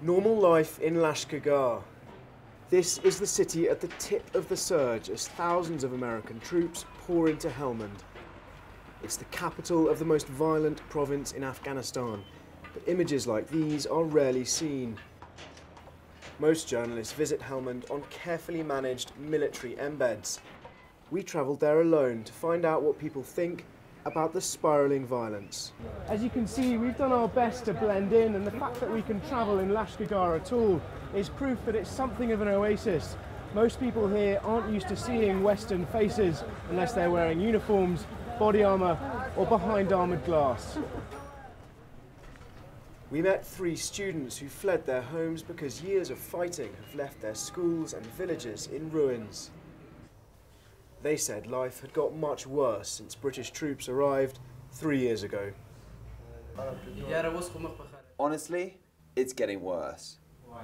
Normal life in Lashkar. This is the city at the tip of the surge as thousands of American troops pour into Helmand. It's the capital of the most violent province in Afghanistan, but images like these are rarely seen. Most journalists visit Helmand on carefully managed military embeds. We travelled there alone to find out what people think about the spiralling violence. As you can see, we've done our best to blend in, and the fact that we can travel in Lashkar at all is proof that it's something of an oasis. Most people here aren't used to seeing Western faces unless they're wearing uniforms, body armour or behind armoured glass. We met 3 students who fled their homes because years of fighting have left their schools and villages in ruins. They said life had got much worse since British troops arrived 3 years ago. Honestly, it's getting worse. Why?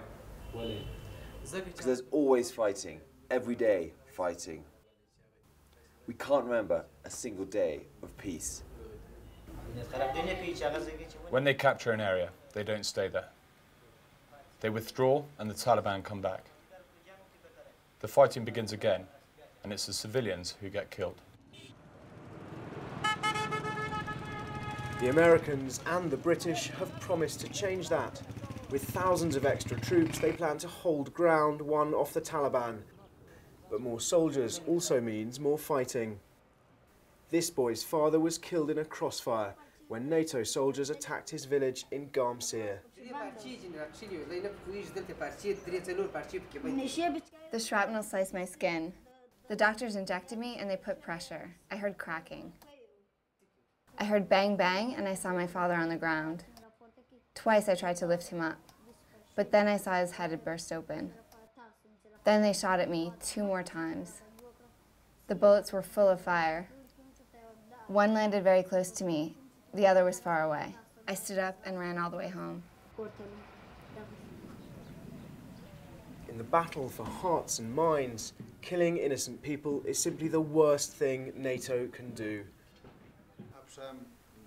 Because there's always fighting, every day fighting. We can't remember a single day of peace. When they capture an area, they don't stay there. They withdraw and the Taliban come back. The fighting begins again, and it's the civilians who get killed. The Americans and the British have promised to change that. With thousands of extra troops, they plan to hold ground one off the Taliban. But more soldiers also means more fighting. This boy's father was killed in a crossfire when NATO soldiers attacked his village in Garmsir. The shrapnel sliced my skin. The doctors injected me and they put pressure. I heard cracking. I heard bang bang and I saw my father on the ground. Twice I tried to lift him up, but then I saw his head had burst open. Then they shot at me 2 more times. The bullets were full of fire. One landed very close to me, the other was far away. I stood up and ran all the way home. In the battle for hearts and minds, killing innocent people is simply the worst thing NATO can do.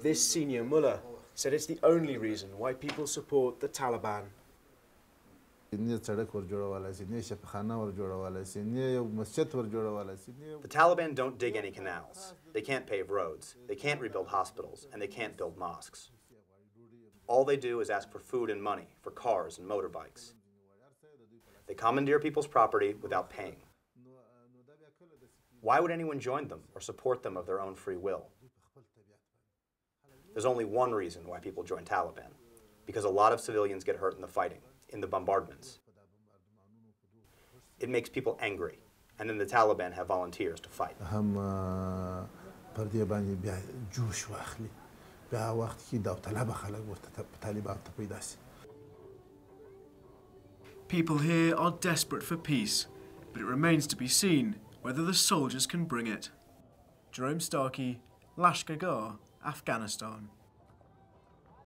This senior mullah said it's the only reason why people support the Taliban. The Taliban don't dig any canals. They can't pave roads. They can't rebuild hospitals, and they can't build mosques. All they do is ask for food and money, for cars and motorbikes. They commandeer people's property without paying. Why would anyone join them or support them of their own free will? There's only one reason why people join Taliban, because a lot of civilians get hurt in the fighting, in the bombardments. It makes people angry, and then the Taliban have volunteers to fight. People here are desperate for peace, but it remains to be seen whether the soldiers can bring it. Jerome Starkey, Lashkar, Afghanistan.